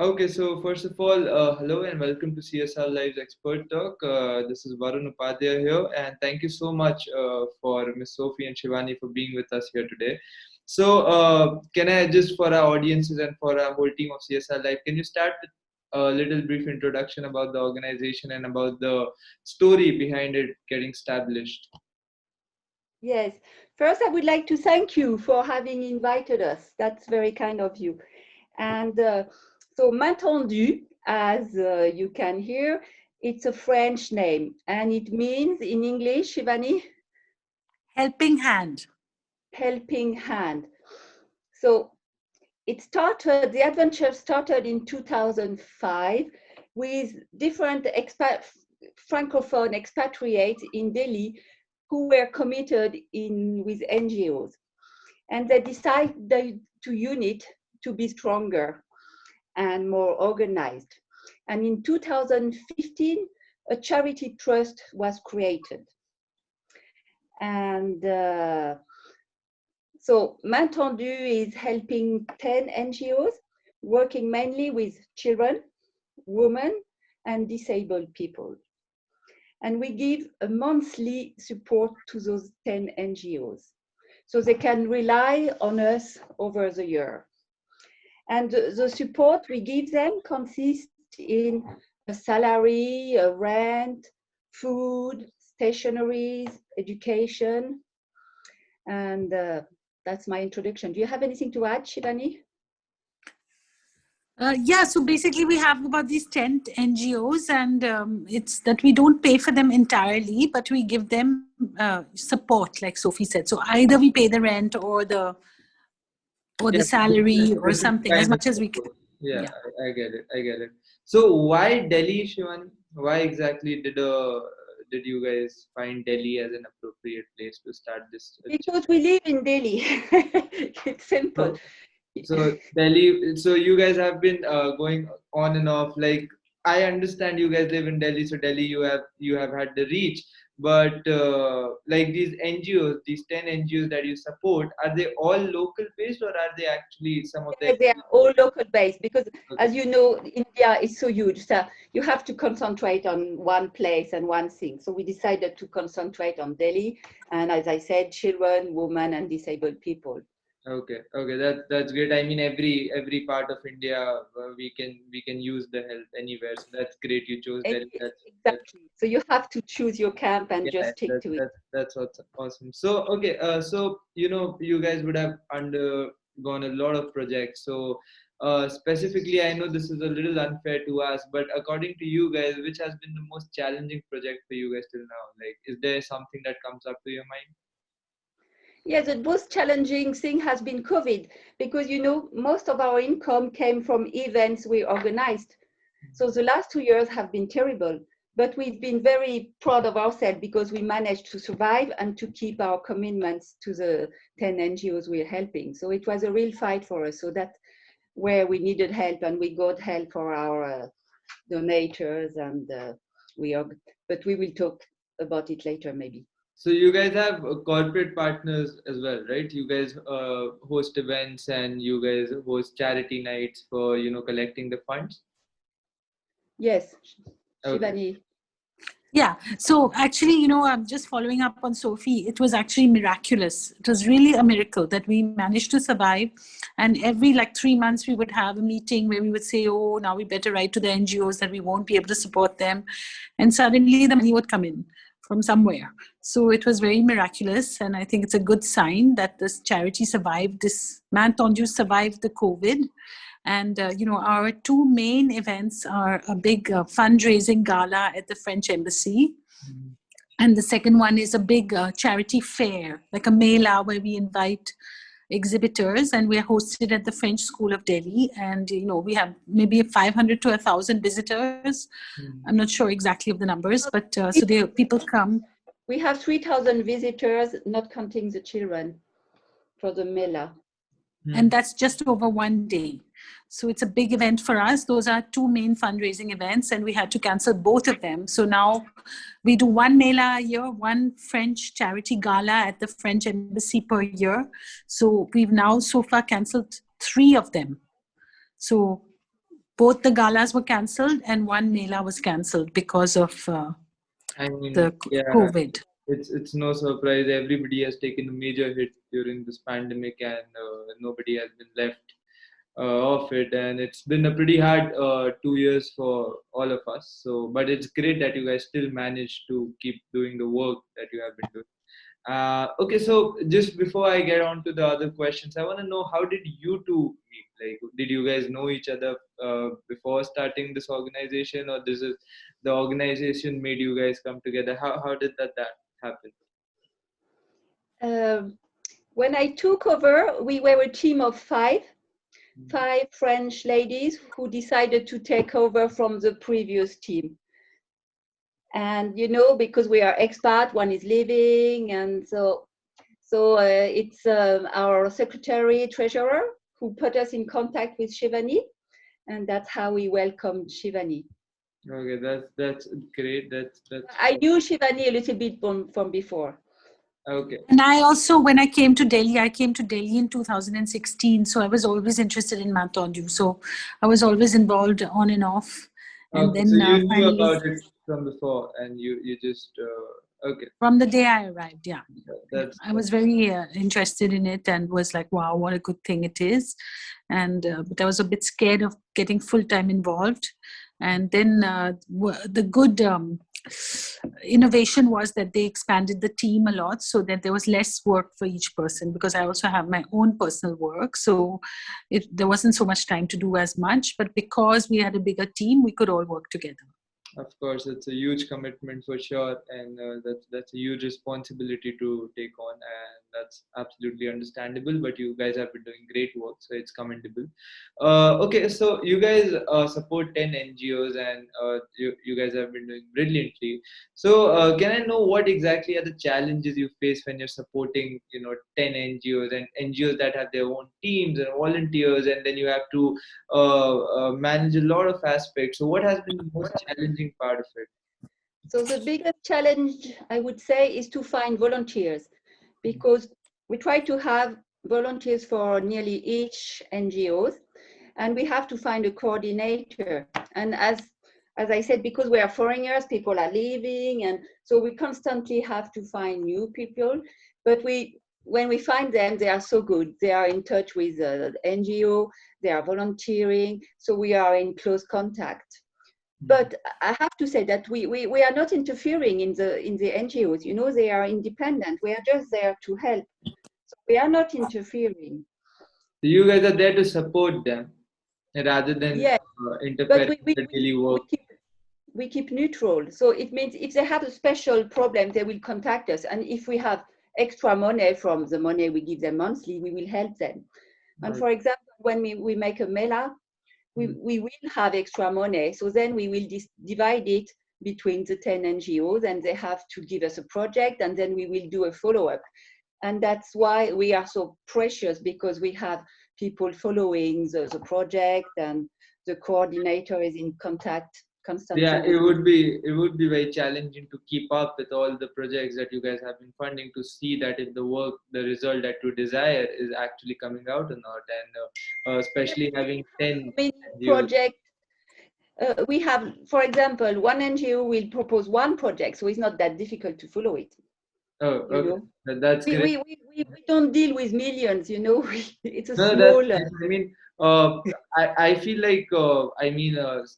Okay, so first of all, hello and welcome to CSR Live's Expert Talk. This is Varun Upadhyay here, and thank you so much for Miss Sophie and Shivani for being with us here today. So, can I just, for our audiences and for our whole team of CSR Live, can you start with a little brief introduction about the organization and about the story behind it getting established? Yes. First, I would like to thank you for having invited us. That's very kind of you. And so, Tondue, as you can hear, it's a French name, and it means in English, Shivani? Helping hand. Helping hand. So the adventure started in 2005 with different Francophone expatriates in Delhi who were committed with NGOs. And they decided to unite to be stronger and more organized. And in 2015, a charity trust was created. And so Tondue is helping 10 NGOs working mainly with children, women, and disabled people. And we give a monthly support to those 10 NGOs. So they can rely on us over the year. And the support we give them consists in a salary, a rent, food, stationeries, education. And that's my introduction. Do you have anything to add, Shivani? Yeah, so basically we have about these 10 NGOs, and it's that we don't pay for them entirely, but we give them support, like Sophie said. So either we pay the rent or the salary or something, as much as we can. Yeah, I get it. So why Delhi, Shivani? Why exactly did you guys find Delhi as an appropriate place to start this? Because we live in Delhi. It's simple. So Delhi, so you guys have been going on and off. Like, I understand you guys live in Delhi, so Delhi you have had the reach. But like these NGOs, these 10 NGOs that you support, are they all local based or are they actually some of them? They are all local based because, as you know, India is so huge. So you have to concentrate on one place and one thing. So we decided to concentrate on Delhi, and as I said, children, women, and disabled people. Okay, that's great. I mean, every part of India we can use the help anywhere. So that's great. You chose Delhi. Exactly. So you have to choose your camp and just stick to it. That's what's awesome. So okay, so you guys would have undergone a lot of projects. So specifically, I know this is a little unfair to ask, but according to you guys, which has been the most challenging project for you guys till now? Like, is there something that comes up to your mind? Yeah, the most challenging thing has been COVID because, most of our income came from events we organized. So the last 2 years have been terrible, but we've been very proud of ourselves because we managed to survive and to keep our commitments to the 10 NGOs we're helping. So it was a real fight for us. So that's where we needed help, and we got help for our donators, and but we will talk about it later maybe. So you guys have corporate partners as well, right? You guys host events and you guys host charity nights for collecting the funds. Yes, Okay. Shivani. Yeah, so actually, I'm just following up on Sophie. It was actually miraculous. It was really a miracle that we managed to survive. And every 3 months, we would have a meeting where we would say, oh, now we better write to the NGOs that we won't be able to support them. And suddenly the money would come in from somewhere. So it was very miraculous. And I think it's a good sign that this charity survived, this Tondue survived the COVID. And, our two main events are a big fundraising gala at the French Embassy. Mm-hmm. And the second one is a big charity fair, like a mela where we invite exhibitors, and we're hosted at the French School of Delhi. And, we have maybe 500 to 1,000 visitors. Mm-hmm. I'm not sure exactly of the numbers, but so people come. We have 3,000 visitors, not counting the children, for the mela. And that's just over 1 day. So it's a big event for us. Those are two main fundraising events, and we had to cancel both of them. So now we do one mela a year, one French charity gala at the French Embassy per year. So we've now so far canceled 3 of them. So both the galas were cancelled and one mela was cancelled because of I mean, the yeah, COVID. it's no surprise. Everybody has taken a major hit during this pandemic, and nobody has been left off it. And it's been a pretty hard 2 years for all of us. So, but it's great that you guys still managed to keep doing the work that you have been doing. Okay, so just before I get on to the other questions, I want to know, how did you two meet? Like, did you guys know each other before starting this organization, or this is the organization made you guys come together? How did that happen? When I took over, we were a team of five French ladies who decided to take over from the previous team. And because we are expat, one is leaving, and so it's our secretary treasurer who put us in contact with Shivani, and that's how we welcomed Shivani. Okay, that's great. That's I knew Shivani a little bit from before. okay. And I also, when I came to Delhi in 2016. So I was always interested in Tondue. So I was always involved on and off. And Okay, then so you knew finally, about it from before, and you just okay. from the day I arrived, yeah. That's I was very interested in it and was like, wow, what a good thing it is. And but I was a bit scared of getting full-time involved. And then the good innovation was that they expanded the team a lot, so that there was less work for each person, because I also have my own personal work. So there wasn't so much time to do as much. But because we had a bigger team, we could all work together. Of course, it's a huge commitment for sure, and that's a huge responsibility to take on, and that's absolutely understandable. But you guys have been doing great work, so it's commendable. Okay, so you guys support 10 NGOs, and you guys have been doing brilliantly. So, can I know what exactly are the challenges you face when you're supporting, 10 NGOs and NGOs that have their own teams and volunteers, and then you have to manage a lot of aspects. So, what has been the most challenging part of it? So the biggest challenge, I would say, is to find volunteers, because we try to have volunteers for nearly each NGOs, and we have to find a coordinator. And as I said, because we are foreigners, people are leaving, and so we constantly have to find new people. But when we find them, they are so good. They are in touch with the NGO, they are volunteering, so we are in close contact. But I have to say that we are not interfering in the NGOs. They are independent. We are just there to help. So we are not interfering. So you guys are there to support them rather than Yes, but interfering in the daily work. we keep neutral. So it means if they have a special problem, they will contact us. And if we have extra money from the money we give them monthly, we will help them. And for example, when we make a mela, we will have extra money. So then we will divide it between the 10 NGOs, and they have to give us a project, and then we will do a follow-up. And that's why we are so precious, because we have people following the project, and the coordinator is in contact constantly. Yeah, it would be very challenging to keep up with all the projects that you guys have been funding, to see that if the result that you desire is actually coming out or not, and especially having 10 many NGOs. projects. We have, for example, one NGO will propose one project, so it's not that difficult to follow it. Oh, okay. That's great. We don't deal with millions, it's a No, small. that's nice. I mean, I feel like,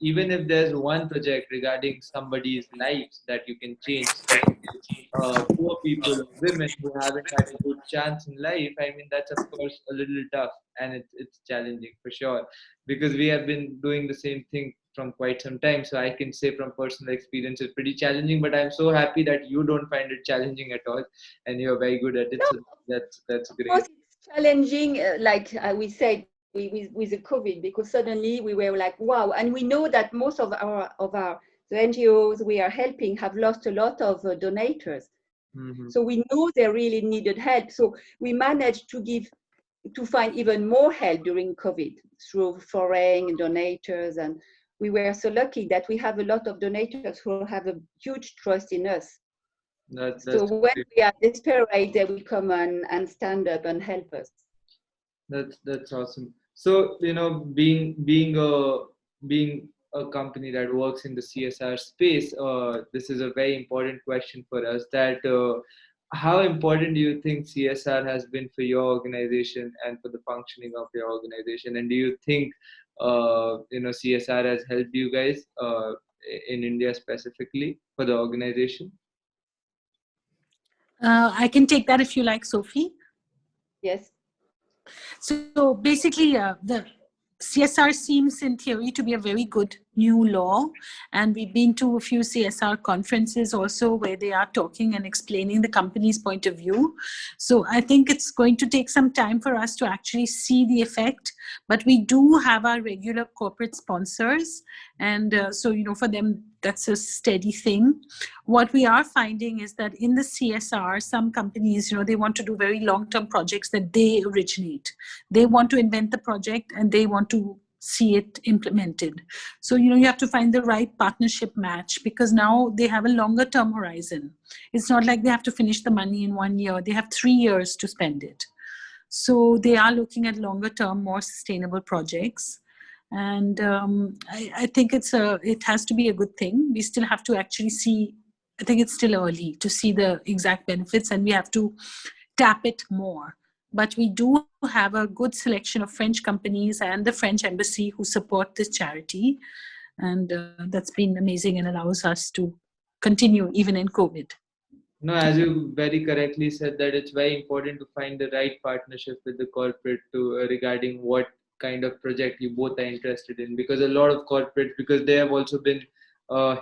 even if there's one project regarding somebody's lives that you can change, especially poor people, women who haven't had a good chance in life, I mean, that's of course a little tough, and it's challenging for sure, because we have been doing the same thing from quite some time. So I can say from personal experience, it's pretty challenging, but I'm so happy that you don't find it challenging at all, and you're very good at it. So that's Of great. course, it's challenging, like we said, with the COVID, because suddenly we were like, wow. And we know that most of the NGOs we are helping have lost a lot of donators. Mm-hmm. So we know they really needed help. So we managed to find even more help during COVID through foreign donators. And we were so lucky that we have a lot of donators who have a huge trust in us. That's So when great. we are desperate, they will come and stand up and help us. That's awesome. So, being a being a company that works in the CSR space, this is a very important question for us. That how important do you think CSR has been for your organization and for the functioning of your organization? And do you think CSR has helped you guys in India specifically for the organization? I can take that if you like, Sophie. Yes. So basically, the CSR seems in theory to be a very good new law. And we've been to a few CSR conferences also where they are talking and explaining the company's point of view. So I think it's going to take some time for us to actually see the effect. But we do have our regular corporate sponsors. And so, for them, that's a steady thing. What we are finding is that in the CSR, some companies, they want to do very long-term projects that they originate. They want to invent the project and they want to see it implemented. So, you have to find the right partnership match, because now they have a longer term horizon. It's not like they have to finish the money in 1 year. They have 3 years to spend it. So they are looking at longer term, more sustainable projects. And I think it has to be a good thing. We still have to actually see, I think it's still early to see the exact benefits, and we have to tap it more. But we do have a good selection of French companies and the French embassy who support this charity. And that's been amazing and allows us to continue even in COVID. No, as you very correctly said, that it's very important to find the right partnership with the corporate to regarding what kind of project you both are interested in, because a lot of corporates, because they have also been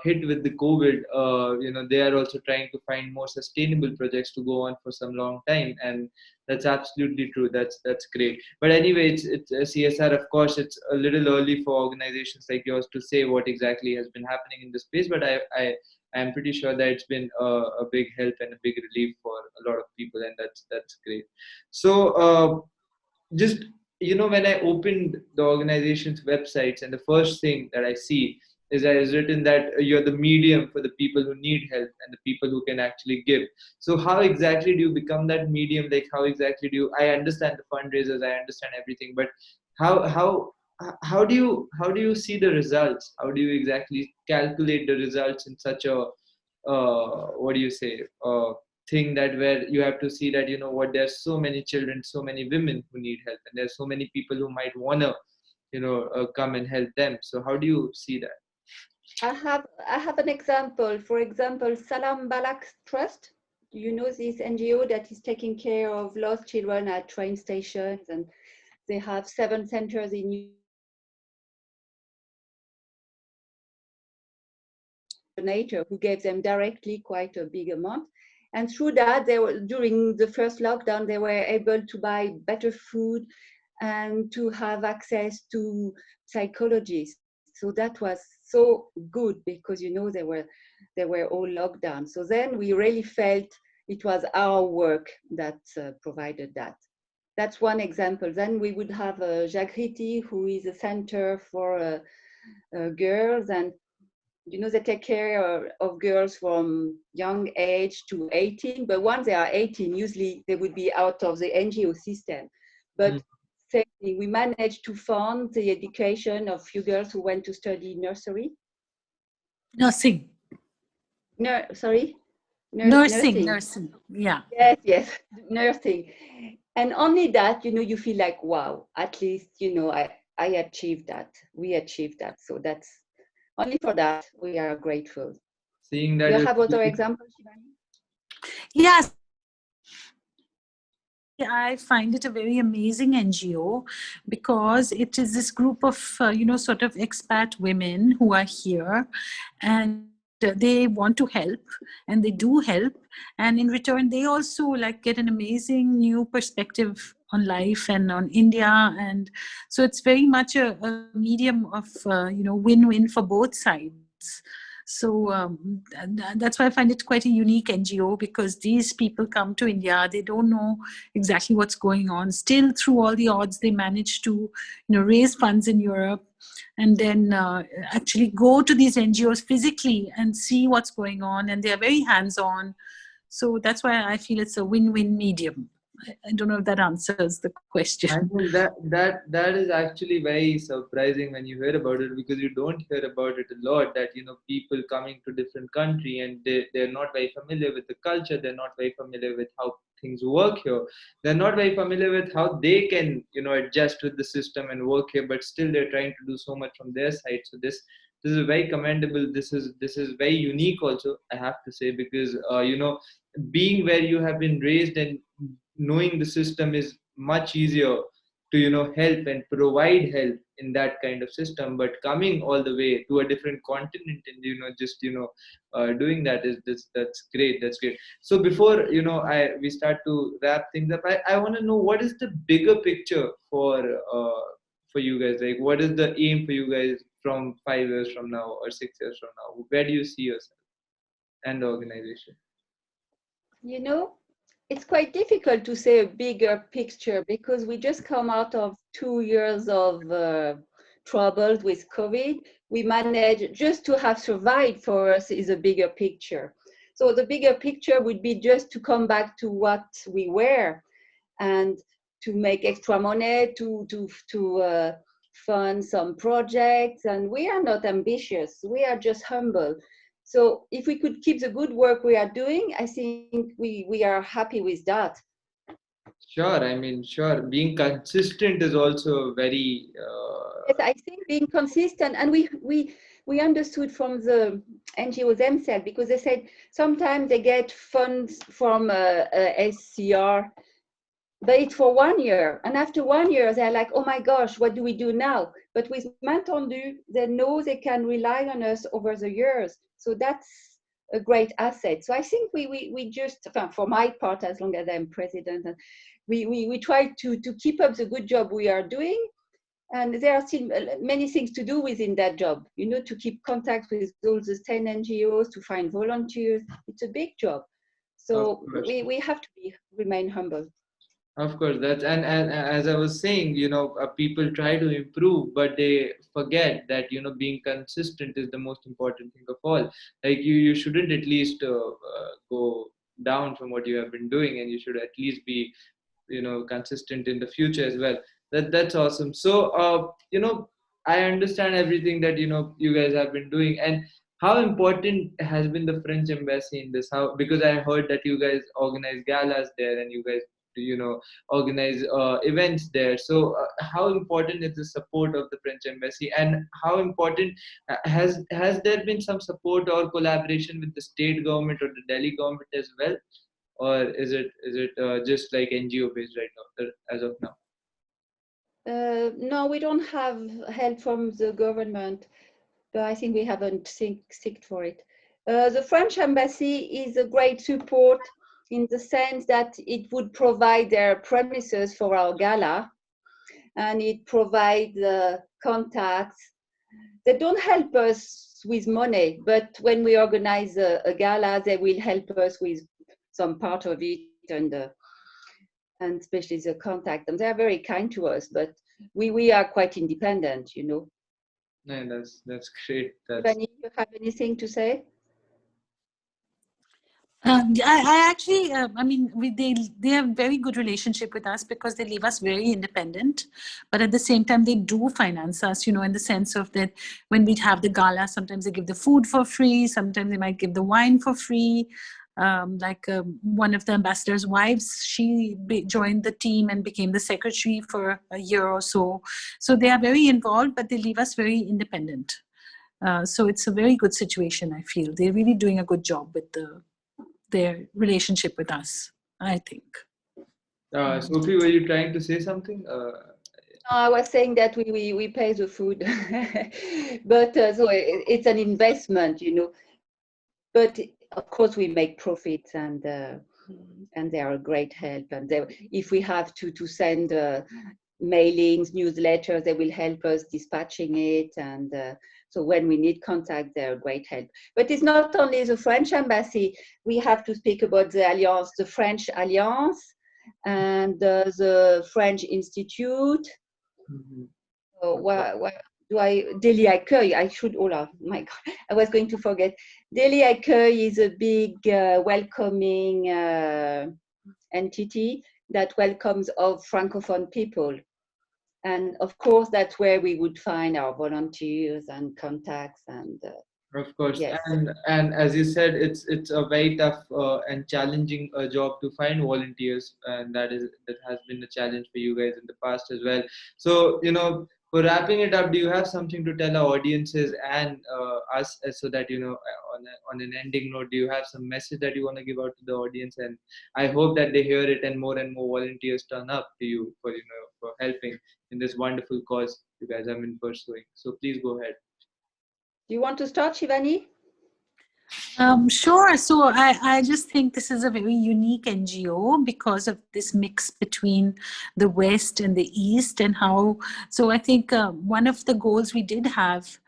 hit with the COVID, they are also trying to find more sustainable projects to go on for some long time, and that's absolutely true. That's great. But anyway, it's a CSR. Of course, it's a little early for organizations like yours to say what exactly has been happening in the space. But I'm pretty sure that it's been a big help and a big relief for a lot of people, and that's great. So just when I opened the organization's websites, and the first thing that I see is that it's written that you're the medium for the people who need help and the people who can actually give. So how exactly do you become that medium? Like, how exactly do you? I understand the fundraisers, I understand everything, but how do you see the results? How do you exactly calculate the results in such a what do you say thing, that where you have to see that what, there's so many children, so many women who need help, and there's so many people who might wanna come and help them. So how do you see that? I have an example. For example, Salam Balak Trust. You know this NGO that is taking care of lost children at train stations, and they have 7 centers in donator who gave them directly quite a big amount. And through that, they were, during the first lockdown, they were able to buy better food and to have access to psychologists. So that was so good, because they were all locked down. So then we really felt it was our work that provided that. That's one example. Then we would have Jagriti, who is a center for girls, and they take care of girls from young age to 18. But once they are 18, usually they would be out of the NGO system. But we managed to fund the education of few girls who went to study nursery. Nursing. Sorry? Nursing. Yeah. Yes, nursing. And only that, you feel like, wow, at least, I achieved that. We achieved that. So that's only for that we are grateful. Seeing that you have other examples, Shivani? Yes. I find it a very amazing NGO, because it is this group of, sort of expat women who are here, and they want to help, and they do help. And in return, they also get an amazing new perspective on life and on India. And so it's very much a medium of, win-win for both sides. So that's why I find it quite a unique NGO, because these people come to India, they don't know exactly what's going on. Still, through all the odds, they manage to raise funds in Europe, and then actually go to these NGOs physically and see what's going on, and they are very hands-on. So that's why I feel it's a win-win medium. I don't know if that answers the question. I mean that is actually very surprising when you hear about it, because you don't hear about it a lot, that people coming to different country and they're not very familiar with the culture, they're not very familiar with how things work here, they're not very familiar with how they can adjust with the system and work here, but still they're trying to do so much from their side. So this is very commendable. This is very unique also, I have to say, because being where you have been raised and knowing the system is much easier to help and provide help in that kind of system, but coming all the way to a different continent and just doing that is this that's great. That's great. So before we start to wrap things up, I want to know, what is the bigger picture for you guys? Like, what is the aim for you guys from 5 years from now or 6 years from now? Where do you see yourself and the organization? You know, it's quite difficult to say a bigger picture because we just come out of 2 years of troubles with COVID. We managed just to have survived. For us is a bigger picture. So the bigger picture would be just to come back to what we were and to make extra money, to fund some projects. And we are not ambitious. We are just humble. So if we could keep the good work we are doing, I think we are happy with that. Sure. I mean, sure. Being consistent is also very. Yes, I think being consistent, and we understood from the NGOs themselves, because they said sometimes they get funds from SCR, but it's for 1 year. And after 1 year, they're like, oh my gosh, what do we do now? But with Tondue, they know they can rely on us over the years. So that's a great asset. So I think we just, for my part, as long as I'm president, we try to keep up the good job we are doing. And there are still many things to do within that job, to keep contact with all the 10 NGOs, to find volunteers. It's a big job. So we have to remain humble. Of course, and as I was saying, people try to improve, but they forget that being consistent is the most important thing of all. Like you shouldn't at least go down from what you have been doing, and you should at least be consistent in the future as well. That's awesome. So I understand everything that you guys have been doing, and how important has been the French embassy in this? How, because I heard that you guys organize galas there and you guys organize events there. So how important is the support of the French embassy, and how important has there been some support or collaboration with the state government or the Delhi government as well, or is it just like NGO based right now as of now? No, we don't have help from the government, but I think we haven't seeked for it. The French embassy is a great support in the sense that it would provide their premises for our gala, and it provides contacts. They don't help us with money, but when we organize a gala, they will help us with some part of it, and especially the contact. And they are very kind to us, but we are quite independent, Yeah, that's great. Shivani, you have anything to say? I actually, I mean, they have very good relationship with us because they leave us very independent, but at the same time they do finance us, in the sense of that when we have the gala, sometimes they give the food for free, sometimes they might give the wine for free. One of the ambassador's wives, she joined the team and became the secretary for a year or so. So they are very involved, but they leave us very independent. So it's a very good situation, I feel. They're really doing a good job with their relationship with us, I think. Sophie, were you trying to say something? I was saying that we pay the food, but so it's an investment, But of course we make profits, and they are a great help. And if we have to send mailings, newsletters, they will help us dispatching it. And so when we need contact, they're a great help. But it's not only the French embassy. We have to speak about the Alliance, the French Alliance, and the French Institute. Mm-hmm. Delhi Accueil, I should, oh my God, I was going to forget. Delhi Accueil is a big welcoming entity. that welcomes all Francophone people. And of course, that's where we would find our volunteers and contacts and Of course, yes. and as you said, it's a very tough and challenging job to find volunteers, and that has been a challenge for you guys in the past as well. So for wrapping it up, do you have something to tell our audiences and us, so that on an ending note, do you have some message that you want to give out to the audience? And I hope that they hear it and more volunteers turn up to you for helping in this wonderful cause you guys have been pursuing. So please go ahead. Do you want to start, Shivani? Sure. So I just think this is a very unique NGO because of this mix between the West and the East, and how. So I think one of the goals we did have,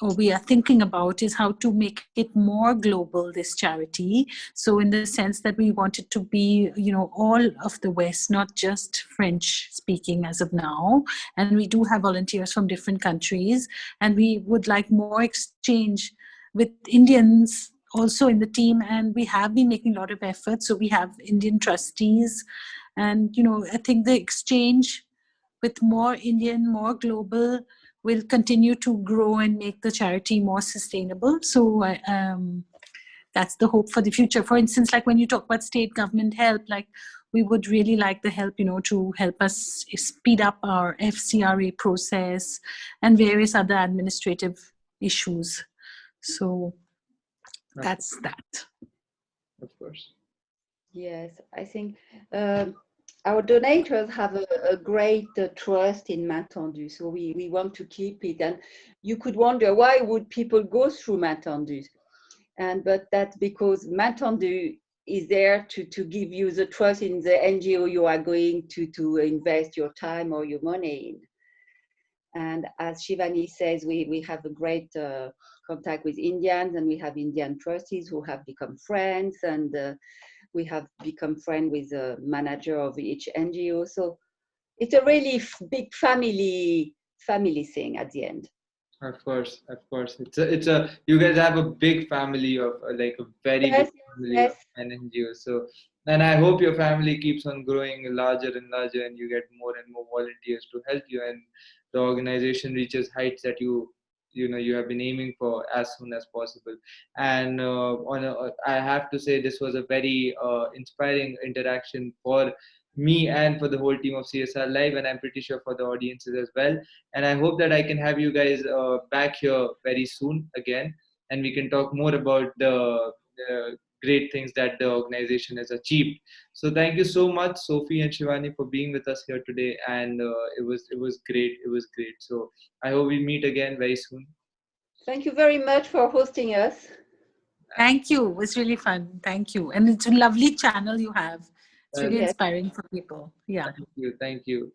or we are thinking about, is how to make it more global, this charity. So in the sense that we want it to be, all of the West, not just French speaking as of now. And we do have volunteers from different countries, and we would like more exchange with Indians also in the team. And we have been making a lot of efforts. So we have Indian trustees, and I think the exchange with more Indian, more global, will continue to grow and make the charity more sustainable. So that's the hope for the future. For instance, like when you talk about state government help, like we would really like the help, to help us speed up our FCRA process and various other administrative issues. So that's that. Of course. Yes, I think our donators have a great trust in Tondue, so we want to keep it. And you could wonder, why would people go through Tondue? But that's because Tondue is there to give you the trust in the NGO you are going to invest your time or your money in. And as Shivani says, we have a great contact with Indians, and we have Indian trustees who have become friends, and we have become friends with the manager of each NGO. So it's a really big family thing at the end. Of course. It's a you guys have a big family of like a very big Yes, family of yes. an NGO. So, and I hope your family keeps on growing larger and larger, and you get more and more volunteers to help you, and the organization reaches heights that you have been aiming for as soon as possible. And I have to say, this was a very inspiring interaction for me and for the whole team of CSR Live, and I'm pretty sure for the audiences as well. And I hope that I can have you guys back here very soon again, and we can talk more about the great things that the organization has achieved. So thank you so much, Sophie and Shivani, for being with us here today, and it was great. It was great. So I hope we meet again very soon. Thank you very much for hosting us. Thank you. It was really fun. Thank you. And it's a lovely channel you have. It's really Yes. inspiring for people. Yeah. Thank you.